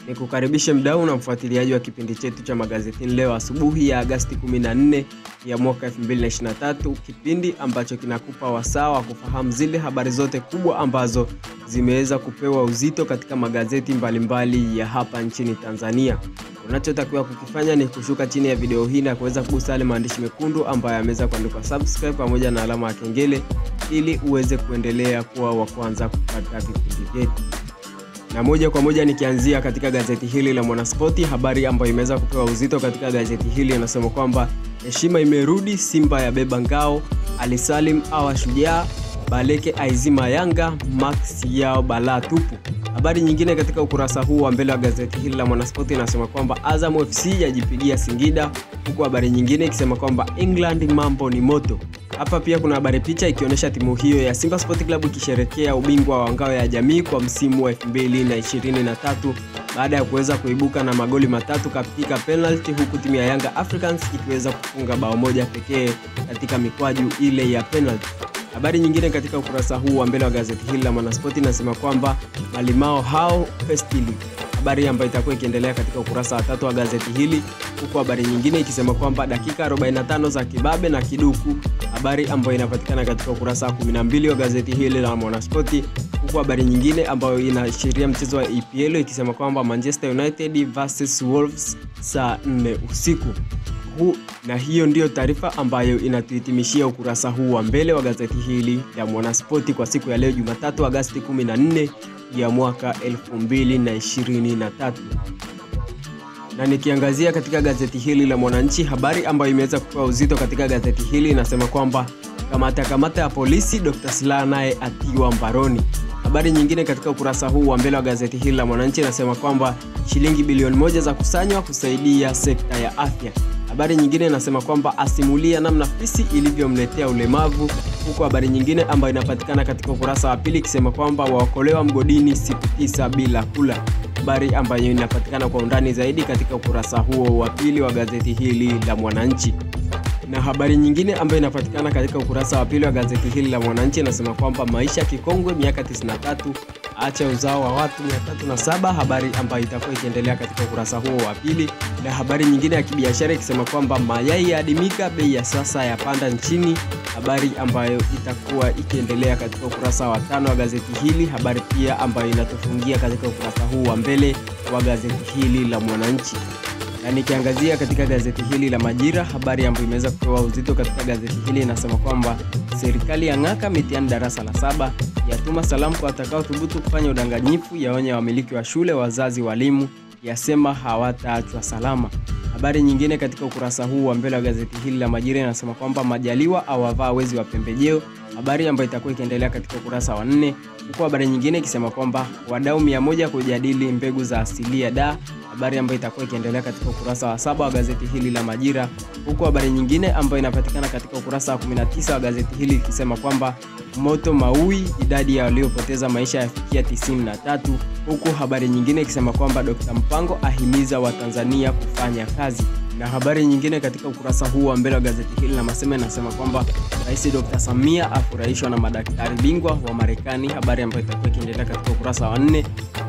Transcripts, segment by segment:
Nikukaribishe mdau na mfuatiliaji wa kipindi chetu cha magazetini leo asubuhi ya Agosti 14 ya mwaka 2023, kipindi ambacho kinakupa wasaa wa kufahamu zile habari zote kubwa ambazo zimeweza kupewa uzito katika magazeti mbalimbali ya hapa nchini Tanzania. Unachotakiwa kukifanya ni kushuka chini ya video hii na kuweza kugusa yale maandishi mekundu ambayo yameweza kuandikwa subscribe pamoja na alama ya kengele ili uweze kuendelea kuwa wa kwanza kupata vipindi vyetu. Na moja kwa moja nikianzia katika gazeti hili la Mwanaspoti, habari ambayo imeweza kupewa uzito katika gazeti hili inasema kwamba heshima imerudi, Simba ya beba ngao, Ali Salim awa shujaa, Baleke aizima Yanga, Max yao balaa tupu. Habari nyingine katika ukurasa huu wa mbele wa gazeti hili la Mwanaspoti inasema kwamba Azam FC yajipigia Singida, huku habari nyingine ikisema kwamba England mambo ni moto. Hapa pia kuna habari picha ikionyesha timu hiyo ya Simba Sport Club ikisherehekea ubingwa wa ngao ya jamii kwa msimu wa 2023 baada ya kuweza kuibuka na magoli matatu katika penalty, huku timu ya Yanga Africans ikiweza kufunga bao moja pekee katika mikwaju ile ya penalty. Habari nyingine katika ukurasa huu wa mbele wa gazeti hili la Mwanaspoti inasema kwamba Malimao hao festili, habari ambayo itakuwa ikiendelea katika ukurasa wa 3 wa gazeti hili, huku habari nyingine ikisema kwamba dakika 45 za kibabe na kiduku, habari ambayo inapatikana katika ukurasa wa 12 wa gazeti hili la Mwanaspoti, huku habari nyingine ambayo inaashiria mchezo wa EPL ikisema kwamba Manchester United versus Wolves saa 4 usiku. Na hiyo ndiyo taarifa ambayo inatuhitimishia ukurasa huu wa mbele wa gazeti hili la Mwanaspoti kwa siku ya leo Jumatatu Agosti 14 ya mwaka 2023. Na nikiangazia katika gazeti hili la Mwananchi, habari ambayo imeweza kupewa uzito katika gazeti hili inasema kwamba kamata ya polisi, Dr. Slaa naye atiwa mbaroni. Habari nyingine katika ukurasa huu wa mbele wa gazeti hili la Mwananchi inasema kwamba shilingi bilioni 1 za kusanywa kusaidia sekta ya afya. Habari nyingine inasema kwamba asimulia namna fisi ilivyomletea ulemavu, huku habari nyingine ambayo inapatikana katika ukurasa wa pili ikisema kwamba waokolewa mgodini siku 9 bila kula. Habari ambayo inapatikana kwa undani zaidi katika ukurasa huo wa pili wa gazeti hili la Mwananchi. Na habari nyingine ambayo inapatikana katika ukurasa wa pili wa gazeti hili la Mwananchi inasema kwamba maisha kikongwe miaka 93, acha uzao wa watu 307, habari ambayo itakuwa ikiendelea katika ukurasa huo wa pili. Na habari nyingine ya kibiashara ikisema kwamba mayai yaadimika, bei ya sasa yapanda nchini, habari ambayo itakuwa ikiendelea katika ukurasa wa 5 wa gazeti hili, habari pia ambayo inatufungia katika ukurasa huu wa mbele wa gazeti hili la Mwananchi. Na nikiangazia katika gazeti hili la Majira, habari ambayo imeweza kupewa uzito katika gazeti hili inasema kwamba serikali ya ng'aka mitihani darasa la 7, yatuma salamu kwa watakao thubutu kufanya udanganyifu, yaonya wamiliki wa shule, wazazi, walimu, yasema hawataachwa salama. Habari nyingine katika ukurasa huu wa mbele wa gazeti hili la Majira inasema kwamba Majaliwa awavaa wezi wa pembejeo, habari ambayo itakuwa ikiendelea katika ukurasa wa 4, huku habari nyingine ikisema kwamba wadau 100 kujadili mbegu za asilia da, habari ambayo itakuwa ikiendelea katika ukurasa wa 7 wa gazeti hili la Majira, huku habari nyingine ambayo inapatikana katika ukurasa wa 19 wa gazeti hili ikisema kwamba moto Maui, idadi ya waliopoteza maisha yafikia 93, huku habari nyingine ikisema kwamba Dr. Mpango ahimiza Watanzania kufanya kazi. Na habari nyingine katika ukurasa huu wa mbele wa gazeti hili la Masema inasema kwamba Rais Dr. Samia afurahishwa na madaktari bingwa wa Marekani, habari ambayo itakuwa ikiendelea katika ukurasa wa 4.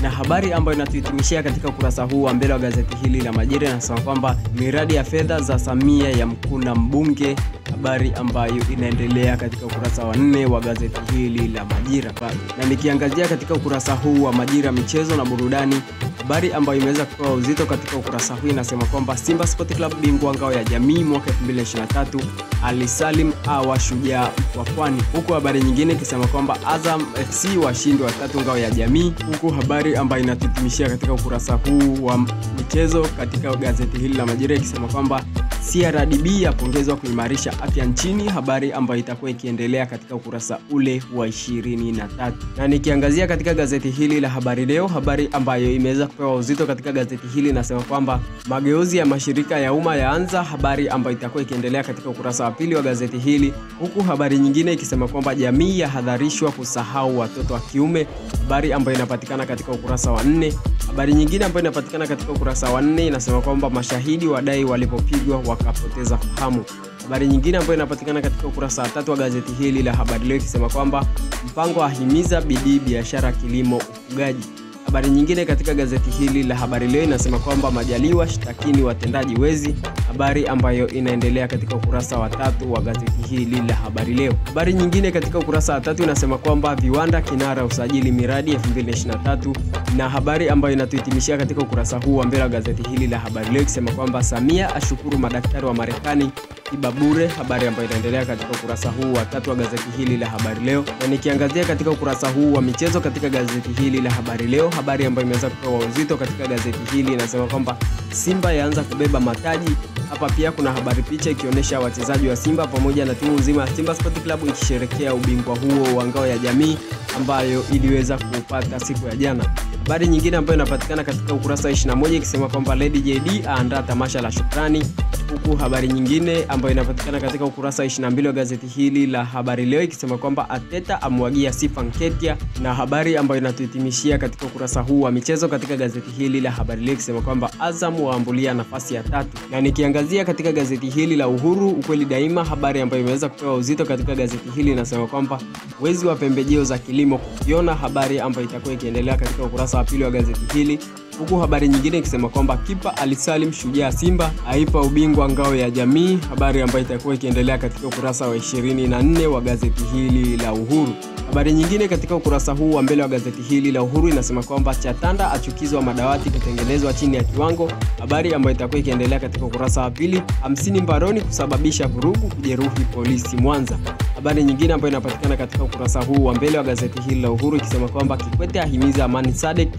Na habari ambayo inatuhitimishia katika ukurasa huu wa mbele wa gazeti hili la Majira inasema kwamba miradi ya fedha za Samia ya mkuna mbunge, habari ambayo inaendelea katika ukurasa wa 4 wa gazeti hili la Majira. Na nikiangazia katika ukurasa huu wa Majira michezo na burudani, habari ambayo imeweza kupewa uzito katika ukurasa huu inasema kwamba Simba Sport Club bingwa ngao ya jamii mwaka 2023, Ali Salim awa shujaa Mkwakwani, huku habari nyingine ikisema kwamba Azam FC washindi wa 3 ngao ya jamii, huku habari ambayo inatuhitimishia katika ukurasa huu wa michezo katika gazeti hili la Majira ikisema kwamba CRDB yapongezwa kuimarisha afya nchini, habari ambayo itakuwa ikiendelea katika ukurasa ule wa 23. Na nikiangazia katika gazeti hili la Habari Leo, habari ambayo imeweza kupewa uzito katika gazeti hili inasema kwamba mageuzi ya mashirika ya umma yaanza, habari ambayo itakuwa ikiendelea katika ukurasa wa pili wa gazeti hili, huku habari nyingine ikisema kwamba jamii yahadharishwa kusahau watoto wa kiume, habari ambayo inapatikana katika ukurasa wa 4. Habari nyingine ambayo inapatikana katika ukurasa wa 4 inasema kwamba mashahidi wadai walipopigwa wakapoteza fahamu. Habari nyingine ambayo inapatikana katika ukurasa wa 3 wa gazeti hili la Habari Leo ikisema kwamba Mpango ahimiza bidii biashara, kilimo, ufugaji. Habari nyingine katika gazeti hili la Habari Leo inasema kwamba Majaliwa shtakini watendaji wezi, habari ambayo inaendelea katika ukurasa wa 3 wa gazeti hili la Habari Leo. Habari nyingine katika ukurasa wa 3 inasema kwamba viwanda kinara usajili miradi 2023, na habari ambayo inatuhitimishia katika ukurasa huu wa mbele wa gazeti hili la Habari Leo ikisema kwamba Samia ashukuru madaktari wa Marekani tiba bure, habari ambayo inaendelea katika ukurasa huu wa 3 wa gazeti hili la Habari Leo. Na nikiangazia katika ukurasa huu wa michezo katika gazeti hili la Habari Leo, habari ambayo imeweza kupewa uzito katika gazeti hili inasema kwamba Simba yaanza kubeba mataji. Hapa pia kuna habari picha ikionyesha wachezaji wa Simba pamoja na timu nzima ya Simba Sport Club ikisherehekea ubingwa huo wa ngao ya jamii ambayo iliweza kupata siku ya jana. Habari nyingine ambayo inapatikana katika ukurasa wa 21 ikisema kwamba Lady JD aandaa tamasha la shukrani, huku habari nyingine ambayo inapatikana katika ukurasa wa 22 wa gazeti hili la Habari Leo ikisema kwamba Ateta amwagia sifa Nketiah, na habari ambayo inatuhitimishia katika ukurasa huu wa michezo katika gazeti hili la Habari Leo ikisema kwamba Azam waambulia nafasi ya 3. Na nikiangazia katika gazeti hili la Uhuru ukweli daima, habari ambayo imeweza kupewa uzito katika gazeti hili inasema kwamba wezi wa pembejeo za kilimo kukiona, habari ambayo itakuwa ikiendelea katika ukurasa wa 2 wa gazeti hili, huku habari nyingine ikisema kwamba kipa Alisalim Shujaa Simba aipa ubingwa ngao ya jamii, habari ambayo itakuwa ikiendelea katika ukurasa wa 24 wa gazeti hili la Uhuru. Habari nyingine katika ukurasa huu wa mbele wa gazeti hili la Uhuru inasema kwamba Chatanda achukizwa madawati kutengenezwa chini ya kiwango, habari ambayo itakuwa ikiendelea katika ukurasa wa 2. 50 mbaroni kusababisha vurugu kujeruhi polisi Mwanza. Habari nyingine ambayo inapatikana katika ukurasa huu wa mbele wa gazeti hili la Uhuru ikisema kwamba Kikwete ahimiza amani SADC,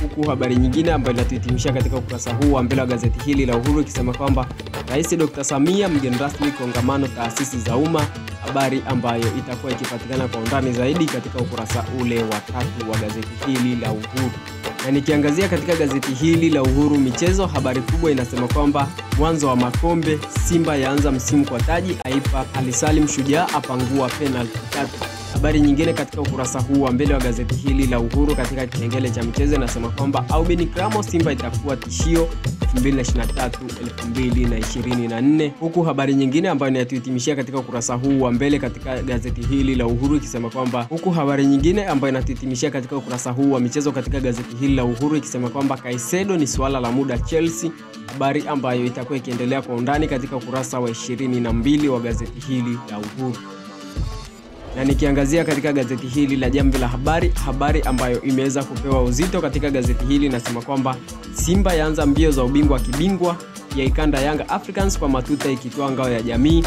huku habari nyingine ambayo inatuhitimisha katika ukurasa huu wa mbele wa gazeti hili la Uhuru ikisema kwamba Rais Dr. Samia mgeni rasmi kongamano taasisi za umma, habari ambayo itakuwa ikipatikana kwa undani zaidi katika ukurasa ule wa 3 wa gazeti hili la Uhuru. Na nikiangazia katika gazeti hili la Uhuru michezo, habari kubwa inasema kwamba mwanzo wa makombe, Simba yaanza msimu kwa taji, aipa Alisalim Shujaa apangua penalty 3. Habari nyingine katika ukurasa huu wa mbele wa gazeti hili la Uhuru katika kipengele cha michezo inasema kwamba Aubin Kramo Simba itakuwa tishio 2023-2024, huku habari nyingine ambayo inatuhitimishia katika ukurasa huu wa mbele katika gazeti hili la Uhuru ikisema kwamba ukurasa huu wa michezo katika gazeti hili la Uhuru ikisema kwamba Caicedo ni suala la muda Chelsea, habari ambayo itakuwa ikiendelea kwa undani katika ukurasa wa 22 wa gazeti hili la Uhuru. Na nikiangazia katika gazeti hili la Jamvi la Habari, habari ambayo imeweza kupewa uzito katika gazeti hili inasema kwamba Simba yaanza mbio za ubingwa kibingwa, ya ikanda Yanga Africans kwa matuta ikitoa ngao ya jamii.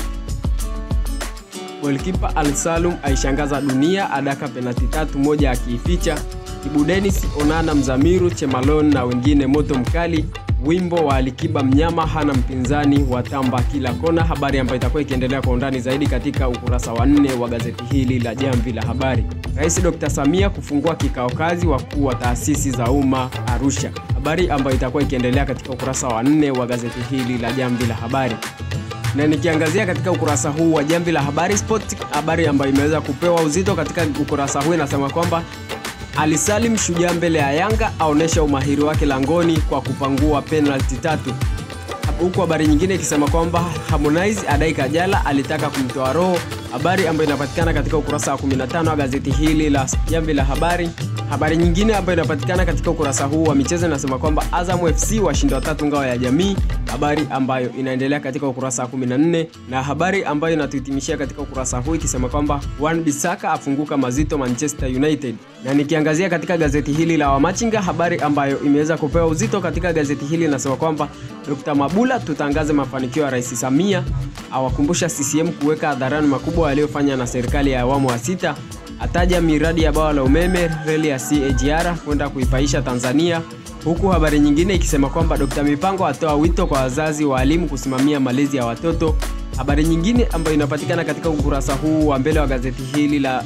Goalkeeper Al-Salum aishangaza dunia, adaka penalti 3 moja akiificha. Kibu Dennis, Onana, Mzamiru, Chemalon na wengine moto mkali. Wimbo wa Alikiba mnyama hana mpinzani watamba kila kona, habari ambayo itakuwa ikiendelea kwa undani zaidi katika ukurasa wa 4 wa gazeti hili la Jamvi la Habari. Rais Dr. Samia kufungua kikao kazi wakuu wa taasisi za umma Arusha, habari ambayo itakuwa ikiendelea katika ukurasa wa 4 wa gazeti hili la Jamvi la Habari. Na nikiangazia katika ukurasa huu wa Jamvi la Habari Sport, habari ambayo imeweza kupewa uzito katika ukurasa huu inasema kwamba Alisalim Shujaa mbele ya Yanga aonesha umahiri wake langoni kwa kupangua penalty 3. Huku habari nyingine ikisema kwamba Harmonize adai Kajala alitaka kumtoa roho, habari ambayo inapatikana katika ukurasa wa 15 wa gazeti hili la Jamvi la Habari. Habari nyingine ambayo inapatikana katika ukurasa huu wa michezo inasema kwamba Azam FC washinda 3 ngao ya jamii, habari ambayo inaendelea katika ukurasa wa 14, na habari ambayo inatuhitimishia katika ukurasa huu ikisema kwamba Wan-Bissaka afunguka mazito Manchester United. Na nikiangazia katika gazeti hili la Wamachinga, habari ambayo imeweza kupewa uzito katika gazeti hili inasema kwamba Dr. Mabula tutangaze mafanikio ya Rais Samia, awakumbusha CCM kuweka hadharani makubwa yaliyofanya na serikali ya awamu ya 6, ataja miradi ya bwawa la umeme, reli ya CAGR kwenda kuipaisha Tanzania, huku habari nyingine ikisema kwamba Dr. Mipango atoa wito kwa wazazi walimu kusimamia malezi ya watoto. Habari nyingine ambayo inapatikana katika ukurasa huu wa mbele wa gazeti hili la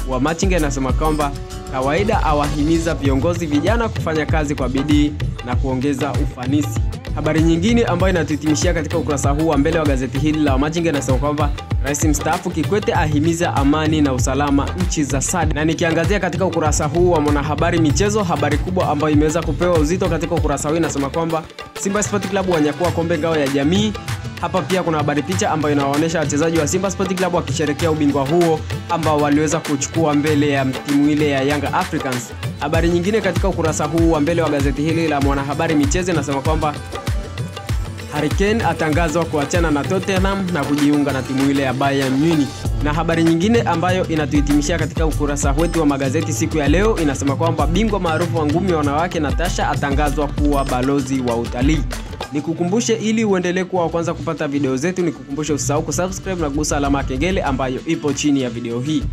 Wamachinga inasema kwamba Kawaida awahimiza viongozi vijana kufanya kazi kwa bidii na kuongeza ufanisi. Habari nyingine ambayo inatuhitimishia katika ukurasa huu wa mbele wa gazeti hili la Wamachinga inasema kwamba Rais mstaafu Kikwete ahimiza amani na usalama nchi za SADC. Na nikiangazia katika ukurasa huu wa Mwanahabari michezo, habari kubwa ambayo imeweza kupewa uzito katika ukurasa huu inasema kwamba Simba Sport Club wanyakua kombe ngao ya jamii. Hapa pia kuna habari picha ambayo inaonyesha wachezaji wa Simba Sport Club wakisherehekea ubingwa huo ambao waliweza kuchukua mbele ya timu ile ya Young Africans. Habari nyingine katika ukurasa huu wa mbele wa gazeti hili la Mwanahabari Michezo inasema kwamba Harry Kane atangazwa kuachana na Tottenham na kujiunga na timu ile ya Bayern Munich. Na habari nyingine ambayo inatuhitimishia katika ukurasa wetu wa magazeti siku ya leo inasema kwamba bingwa maarufu wa ngumi wanawake Natasha atangazwa kuwa balozi wa utalii. Nikukumbushe ili uendelee kuwa wa kwanza kupata video zetu, nikukumbushe usahau kusubscribe na kugusa alama ya kengele ambayo ipo chini ya video hii.